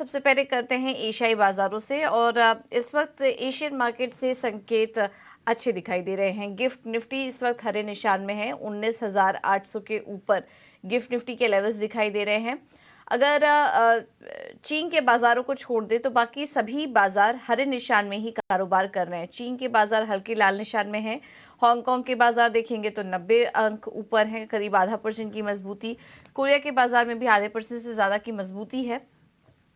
सबसे पहले करते हैं एशियाई बाजारों से और इस वक्त एशियन मार्केट से संकेत अच्छे दिखाई दे रहे हैं। गिफ्ट निफ्टी इस वक्त हरे निशान में है, 19,800 के ऊपर गिफ्ट निफ्टी के लेवल्स दिखाई दे रहे हैं। अगर चीन के बाजारों को छोड़ दे तो बाकी सभी बाजार हरे निशान में ही कारोबार कर रहे हैं। चीन के बाजार हल्के लाल निशान में है। हांगकांग के बाजार देखेंगे तो 90 अंक ऊपर हैं, करीब ½ % की मजबूती। कोरिया के बाजार में भी ½% से ज्यादा की मजबूती है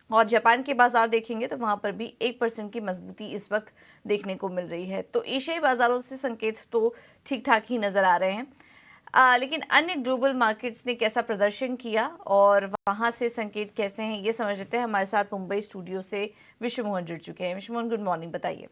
और जापान के बाजार देखेंगे तो वहां पर भी 1% की मजबूती इस वक्त देखने को मिल रही है। तो एशियाई बाजारों से संकेत तो ठीक ठाक ही नजर आ रहे हैं। लेकिन अन्य ग्लोबल मार्केट्स ने कैसा प्रदर्शन किया और वहां से संकेत कैसे हैं, ये समझ लेते हैं। हमारे साथ मुंबई स्टूडियो से विश्व मोहन जुड़ चुके हैं। विश्व मोहन, गुड मॉर्निंग, बताइए।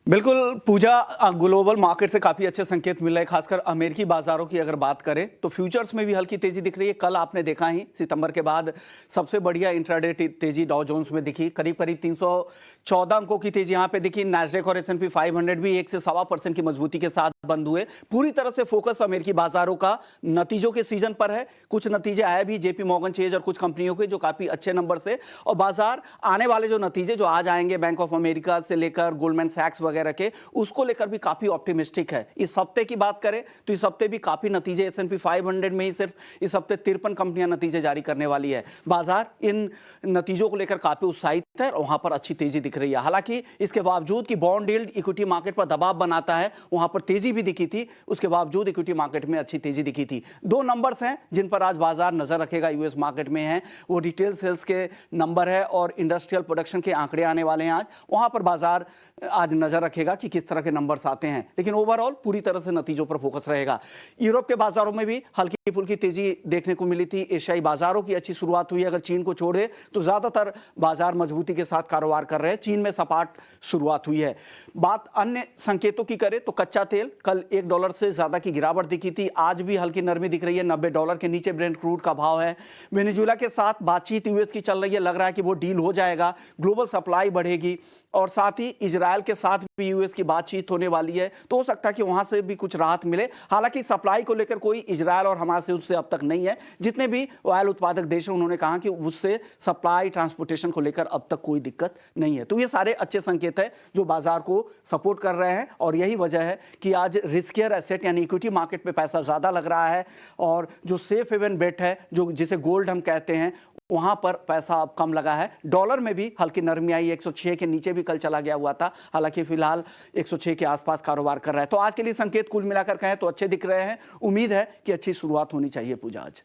बिल्कुल पूजा, ग्लोबल मार्केट से काफी अच्छे संकेत मिल रहे हैं। खासकर अमेरिकी बाजारों की अगर बात करें तो फ्यूचर्स में भी हल्की तेजी दिख रही है। कल आपने देखा ही, सितंबर के बाद सबसे बढ़िया इंट्राडे तेजी डॉ जोन्स में दिखी, करीब करीब 314 अंकों की तेजी यहां पे दिखी। नैस्डैक और S&P 500 भी 1 से 1.25% की मजबूती के साथ बंद हुए। पूरी तरह से फोकस अमेरिकी बाजारों का नतीजों के सीजन पर है। कुछ नतीजे आए भी JP मॉर्गन चेज और कुछ कंपनियों के, जो काफी अच्छे नंबर से, और बाजार आने वाले जो नतीजे जो आज आएंगे बैंक ऑफ अमेरिका से लेकर गोल्डमैन सैक्स वगैरह के, उसको लेकर भी काफी ऑप्टिमिस्टिक है। इस हफ्ते की बात करें तो इस हफ्ते भी काफी नतीजे, S&P 500 में ही सिर्फ इस हफ्ते 53 कंपनियां नतीजे जारी करने वाली है। बाजार इन नतीजों को लेकर काफी उत्साहित है और वहां पर अच्छी तेजी दिख रही है। हालांकि इसके बावजूद कि बॉन्ड यील्ड इक्विटी मार्केट पर दबाव बनाता है, वहां पर तेजी भी दिखी थी, उसके बावजूद इक्विटी मार्केट में अच्छी तेजी दिखी थी। दो नंबर्स हैं जिन पर आज बाजार नजर रखेगा यूएस मार्केट में है, वो रिटेल सेल्स के नंबर है और इंडस्ट्रियल प्रोडक्शन के आंकड़े आने वाले हैं आज। वहां पर बाजार आज नजर रखेगा कि किस तरह के नंबर्स आते हैं, लेकिन ओवरऑल पूरी तरह से नतीजों पर फोकस रहेगा। यूरोप के बाजारों में भी हल्की फुल्की तेजी देखने को मिली थी। एशियाई बाजारों की अच्छी शुरुआत हुई। अगर चीन को छोड़े तो ज्यादातर बाजार मजबूती के साथ कारोबार कर रहे हैं। चीन में सपाट शुरुआत हुई है। बात अन्य संकेतों की करें तो कच्चा तेल कल $1 से ज्यादा की गिरावट दिखी थी, आज भी हल्की नरमी दिख रही है। $90 के नीचे ब्रेंट क्रूड का भाव है। वेनेजुएला के साथ बातचीत यूएस की चल रही है, लग रहा है कि वो डील हो जाएगा, ग्लोबल सप्लाई बढ़ेगी और साथ ही इजराइल के साथ भी यूएस की बातचीत होने वाली है, तो हो सकता है कि वहां से भी कुछ राहत मिले। हालांकि सप्लाई को लेकर कोई इजराइल और हमास से उससे अब तक नहीं है। जितने भी ऑयल उत्पादक देश हैं उन्होंने कहा कि उससे सप्लाई ट्रांसपोर्टेशन को लेकर अब तक कोई दिक्कत नहीं है। तो ये सारे अच्छे संकेत है जो बाजार को सपोर्ट कर रहे हैं और यही वजह है कि आज रिस्कियर एसेट यानी इक्विटी मार्केट पे पैसा ज्यादा लग रहा है और जो सेफ हेवन बेट है, जो जिसे गोल्ड हम कहते हैं, वहां पर पैसा अब कम लगा है। डॉलर में भी हल्की नरमी आई, 106 के नीचे भी कल चला गया हुआ था, हालांकि फिलहाल 106 के आसपास कारोबार कर रहा है। तो आज के लिए संकेत कुल मिलाकर कहें तो अच्छे दिख रहे हैं। उम्मीद है कि अच्छी शुरुआत होनी चाहिए पूजा आज।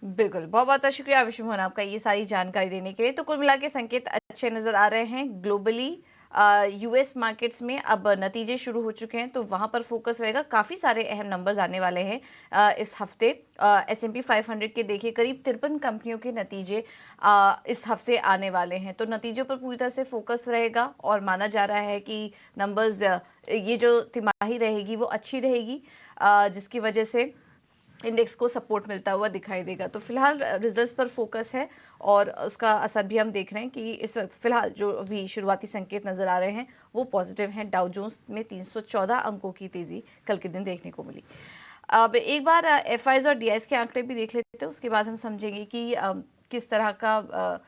बिल्कुल, बहुत बहुत शुक्रिया विश्व मोहन आपका ये सारी जानकारी देने के लिए। तो कुल मिला के संकेत अच्छे नजर आ रहे हैं। ग्लोबली यूएस मार्केट्स में अब नतीजे शुरू हो चुके हैं तो वहां पर फोकस रहेगा। काफ़ी सारे अहम नंबर्स आने वाले हैं इस हफ्ते। S&P 500 के देखिए करीब 53 कंपनियों के नतीजे इस हफ्ते आने वाले हैं, तो नतीजों पर पूरी तरह से फोकस रहेगा और माना जा रहा है कि नंबर्स ये जो तिमाही रहेगी वो अच्छी रहेगी, जिसकी वजह से इंडेक्स को सपोर्ट मिलता हुआ दिखाई देगा। तो फिलहाल रिजल्ट्स पर फोकस है और उसका असर भी हम देख रहे हैं कि इस वक्त फिलहाल जो भी शुरुआती संकेत नजर आ रहे हैं वो पॉजिटिव हैं। डाउ जोन्स में 314 अंकों की तेजी कल के दिन देखने को मिली। अब एक बार FIs और DIs के आंकड़े भी देख लेते हैं, उसके बाद हम समझेंगे कि किस तरह का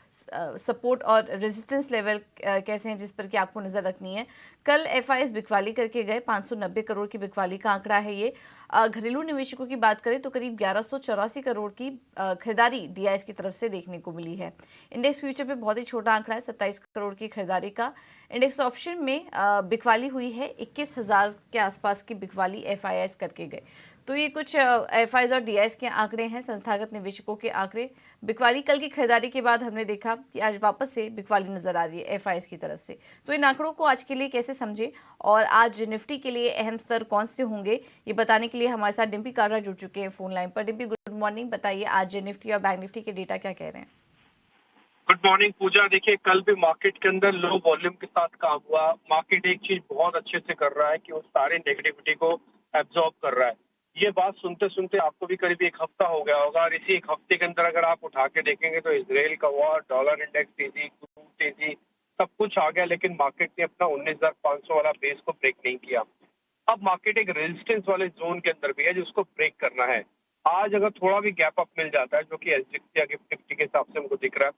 सपोर्ट और रेजिस्टेंस लेवल कैसे हैं जिस पर कि आपको नज़र रखनी है। कल FIs बिकवाली करके गए, 590 करोड़ की बिकवाली का आंकड़ा है ये। घरेलू निवेशकों की बात करें तो करीब 1184 करोड़ की खरीदारी DIs की तरफ से देखने को मिली है। इंडेक्स फ्यूचर पे बहुत ही छोटा आंकड़ा है, 27 करोड़ की खरीदारी का। इंडेक्स ऑप्शन में बिकवाली हुई है, 21,000 के आसपास की बिकवाली FIs करके गए। तो ये कुछ FIs और DIs के आंकड़े हैं, संस्थागत निवेशकों के आंकड़े। बिकवाली कल की खरीदारी के बाद हमने देखा कि आज वापस से बिकवाली नजर आ रही है FIs की तरफ से। तो इन आंकड़ों को आज के लिए कैसे समझे और आज निफ्टी के लिए अहम स्तर कौन से होंगे, ये बताने के लिए हमारे साथ डिम्पी कारा जुड़ चुके हैं फोन लाइन पर। डिम्पी, गुड मॉर्निंग, बताइए आज निफ्टी और बैंक निफ्टी के डेटा क्या कह रहे हैं? गुड मॉर्निंग पूजा। देखिए कल भी मार्केट के अंदर लो वॉल्यूम के साथ काम हुआ। मार्केट एक चीज बहुत अच्छे से कर रहा है कि वो सारे नेगेटिविटी को एब्जॉर्ब कर रहा है। ये बात सुनते सुनते आपको भी करीब एक हफ्ता हो गया होगा और इसी एक हफ्ते के अंदर अगर आप उठा के देखेंगे तो इजराइल का वॉर, डॉलर इंडेक्स तेजी, क्रूड तेजी, सब कुछ आ गया, लेकिन मार्केट ने अपना 19,500 वाला बेस को ब्रेक नहीं किया। अब मार्केट एक रेजिस्टेंस वाले जोन के अंदर भी है जिसको ब्रेक करना है। आज अगर थोड़ा भी गैप अप मिल जाता है, जो कि एसजीएक्स या गिफ्ट निफ्टी के हिसाब से हमको दिख रहा है,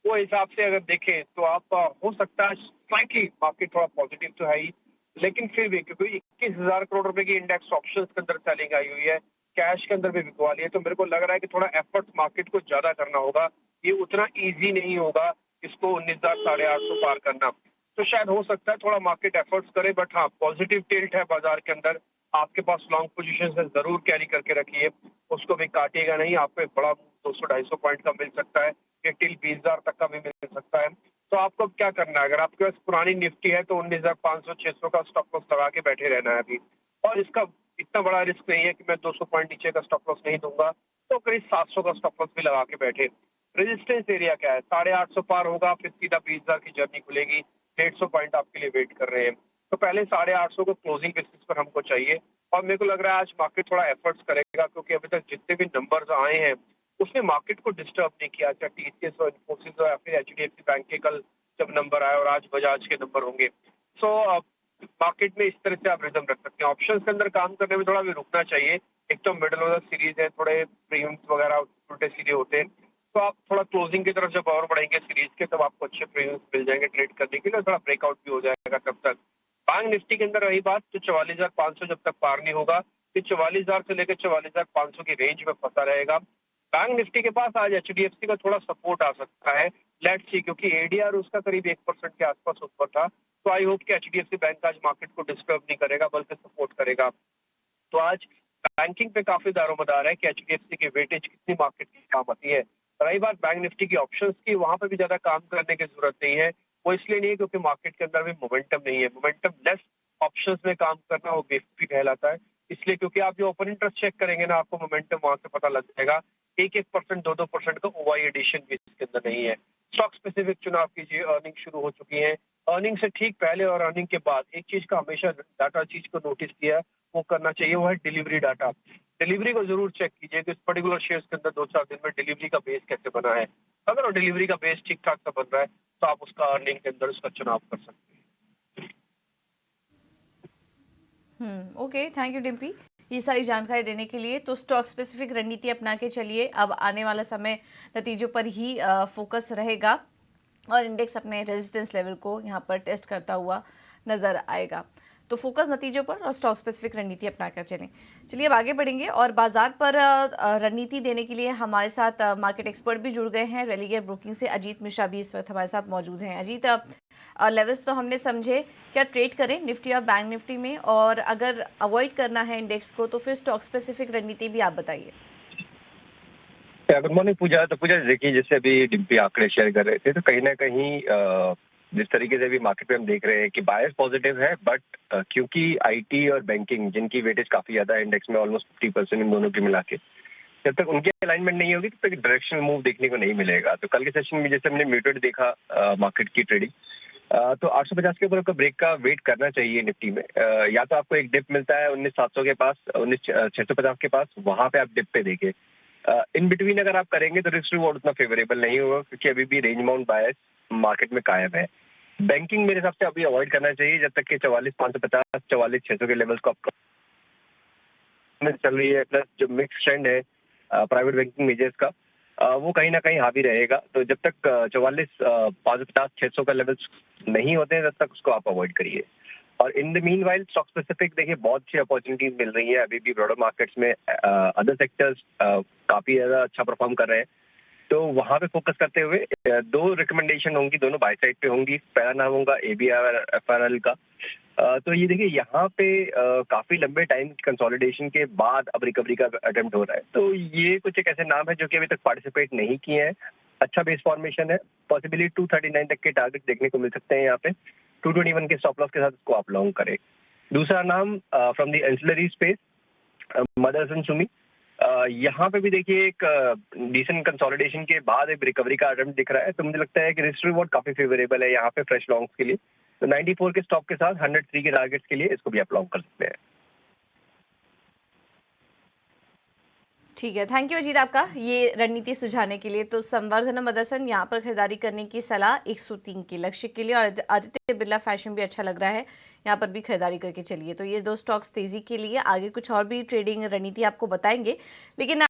वो हिसाब से अगर देखें तो आप हो सकता है स्लाइटली मार्केट थोड़ा पॉजिटिव तो है ही, लेकिन फिर भी क्योंकि 21,000 करोड़ रुपए की इंडेक्स ऑप्शंस के अंदर सेलिंग आई हुई है, कैश के अंदर भी बिकवा ली है, तो मेरे को लग रहा है कि थोड़ा एफर्ट मार्केट को ज्यादा करना होगा। ये उतना ईजी नहीं होगा इसको 19,850 पार करना। तो शायद हो सकता है थोड़ा मार्केट एफर्ट्स करे, बट हाँ पॉजिटिव टिल्ट है बाजार के अंदर। आपके पास लॉन्ग पोजीशन है जरूर कैरी करके रखिए, उसको भी काटिएगा नहीं। आपको एक बड़ा 200-250 पॉइंट का मिल सकता है, ये टिल 20,000 तक का भी मिल सकता है। तो आपको क्या करना है, अगर आपके पास पुरानी निफ्टी है तो 19,500-600 का स्टॉप लॉस लगा के बैठे रहना है अभी। और इसका इतना बड़ा रिस्क नहीं है कि मैं 200 पॉइंट नीचे का स्टॉप लॉस नहीं दूंगा, तो करीब 700 का स्टॉप लॉस भी लगा के बैठे। रेजिस्टेंस एरिया क्या है, 850 पार होगा, फिर सीधा 20,000 की जर्नी खुलेगी, 150 पॉइंट आपके लिए वेट कर रहे हैं। तो पहले 850 को क्लोजिंग बेसिस पर हमको चाहिए। और मेरे को लग रहा है आज मार्केट थोड़ा एफर्ट्स करेगा, क्योंकि अभी तक जितने भी नंबर्स आए हैं उसने मार्केट को डिस्टर्ब नहीं किया, चाहे टीसीएस और इन्फोसिस हो या फिर एचडीएफसी बैंक के कल जब नंबर आए और आज बजाज के नंबर होंगे। सो मार्केट में इस तरह से आप रिदम रख सकते हैं। ऑप्शंस के अंदर काम करने में थोड़ा भी रुकना चाहिए। एक तो मिडल ऑफ द सीरीज है, थोड़े प्रीमियम्स वगैरह उल्टे सीधे होते हैं, तो आप थोड़ा क्लोजिंग की तरफ जब और बढ़ेंगे सीरीज के, तब आपको अच्छे प्रीमियम्स मिल जाएंगे ट्रेड करने के लिए, थोड़ा ब्रेकआउट भी हो जाएगा तब तक। बैंक निफ्टी के अंदर रही बात, तो 44,500 जब तक पार नहीं होगा, फिर 44,000 से लेकर 44,500 की रेंज में फंसा रहेगा। बैंक निफ्टी के पास आज एचडीएफसी का थोड़ा सपोर्ट आ सकता है, लेट्स सी, क्योंकि एडीआर उसका करीब 1% के आसपास ऊपर था। तो आई होप कि एचडीएफसी बैंक आज मार्केट को डिस्टर्ब नहीं करेगा बल्कि सपोर्ट करेगा। तो आज बैंकिंग पे काफी दारोमदार है कि एचडीएफसी की वेटेज कितनी मार्केट की काम आती है। रही बात बैंक निफ्टी की ऑप्शंस की, वहां पर भी ज्यादा काम करने की जरूरत नहीं है। वो इसलिए नहीं है क्योंकि मार्केट के अंदर भी मोमेंटम नहीं है। मोमेंटम लेस ऑप्शंस में काम करना वो बेवकूफी कहलाता है। इसलिए क्योंकि आप जो ओपन इंटरेस्ट चेक करेंगे ना, आपको मोमेंटम वहां से पता लग जाएगा। 1-1%, 2-2% का ओवाई एडिशन भी इसके अंदर नहीं है। स्टॉक स्पेसिफिक चुनाव कीजिए, अर्निंग शुरू हो चुकी है। अर्निंग से ठीक पहले और अर्निंग के बाद एक चीज का हमेशा डाटा चीज को नोटिस किया, वो करना चाहिए, वो है डिलीवरी डाटा। डिलीवरी को जरूर चेक कीजिए कि इस पर्टिकुलर शेयर्स के अंदर 2-4 दिन में डिलीवरी का बेस कैसे बना है। अगर वो डिलीवरी का बेस ठीक ठाक सा बन रहा है तो आप उसका अर्निंग के अंदर उसका चुनाव कर सकते हैं। ओके, थैंक यू डिम्पी ये सारी जानकारी देने के लिए। तो स्टॉक स्पेसिफिक रणनीति अपना के चलिए, अब आने वाला समय नतीजों पर ही फोकस रहेगा और इंडेक्स अपने रेजिस्टेंस लेवल को यहाँ पर टेस्ट करता हुआ नजर आएगा। तो फोकस नतीजों पर और स्टॉक स्पेसिफिक रणनीति अपनाकर चलें। चलिए अब आगे बढ़ेंगे और बाजार पर रणनीति देने के लिए हमारे साथ मार्केट एक्सपर्ट भी जुड़ गए हैं। रेलिगेयर ब्रोकिंग से अजीत मिश्रा भी इस वक्त हमारे साथ मौजूद हैं। अजीत, लेवल्स तो हमने समझे, क्या ट्रेड करें निफ्टी और बैंक निफ्टी में, और अगर अवॉइड करना है इंडेक्स को तो फिर स्टॉक स्पेसिफिक रणनीति भी आप बताइए। गुड मॉर्निंग पूजा। तो पूजा देखिए, जैसे अभी डिम्पी आंकड़े शेयर कर रहे थे, तो कहीं ना कहीं जिस तरीके से अभी मार्केट में हम देख रहे हैं कि बायर्स पॉजिटिव है, बट क्योंकि आईटी और बैंकिंग जिनकी वेटेज काफी ज्यादा है इंडेक्स में, ऑलमोस्ट 50% इन दोनों की मिला के, जब तक उनकी अलाइनमेंट नहीं होगी तब तक डायरेक्शनल मूव देखने को नहीं मिलेगा। तो कल के सेशन में जैसे हमने म्यूटेड देखा मार्केट की ट्रेडिंग, तो 850 के ऊपर आपका ब्रेक का वेट करना चाहिए निफ्टी में। या तो आपको एक डिप मिलता है 19,700 के पास, 19,650 के पास, वहां पे आप डिप पे देखें। इन बिटवीन अगर आप करेंगे तो रिस्क रिवॉर्ड उतना फेवरेबल नहीं होगा, क्योंकि अभी भी रेंज बाउंड बायस मार्केट में कायम है। बैंकिंग मेरे हिसाब से अभी अवॉइड करना चाहिए जब तक कि 44,550, 44,600 के लेवल्स को आप चल रही है। प्लस जो मिक्स ट्रेंड है प्राइवेट बैंकिंग मेजर्स का, वो कहीं ना कहीं हावी रहेगा। तो जब तक 44,550, 600 का लेवल्स नहीं होते हैं तब तक उसको आप अवॉइड करिए। और in the mean while stock specific देखिए बहुत अच्छी अपॉर्चुनिटीज मिल रही है अभी भी ब्रॉडर मार्केट्स में। अदर सेक्टर्स काफी ज्यादा अच्छा परफॉर्म कर रहे हैं, तो वहां पे फोकस करते हुए दो रिकमेंडेशन होंगी, दोनों बाय साइड पे होंगी। पहला नाम होगा ABFRL का। तो ये देखिए यहाँ पे काफी लंबे टाइम कंसोलिडेशन के बाद अब रिकवरी का अटेम्प्ट हो रहा है। तो ये कुछ एक ऐसे नाम है जो कि अभी तक पार्टिसिपेट नहीं किए हैं। अच्छा बेस फॉर्मेशन है, पॉसिबली 239 तक के टारगेट देखने को मिल सकते हैं यहाँ पे। 221 के स्टॉप लॉस के साथ इसको आप लॉन्ग करें। दूसरा नाम from the ancillary space, Motherson Sumi. यहाँ पे भी देखिए एक डिसेंट कंसोलिडेशन के बाद एक रिकवरी का अटेम्प्ट दिख रहा है, तो मुझे लगता है कि रिस्क रिवॉर्ड काफी फेवरेबल है यहाँ पे फ्रेश लॉन्ग्स के लिए। तो 94 के स्टॉप के साथ 103 के टारगेट्स के लिए इसको भी आप लॉन्ग कर सकते हैं। ठीक है, थैंक यू अजीत आपका ये रणनीति सुझाने के लिए। तो संवर्धन मदरसन यहाँ पर खरीदारी करने की सलाह 103 के लक्ष्य के लिए, और आदित्य बिरला फैशन भी अच्छा लग रहा है, यहाँ पर भी खरीदारी करके चलिए। तो ये दो स्टॉक्स तेजी के लिए, आगे कुछ और भी ट्रेडिंग रणनीति आपको बताएंगे, लेकिन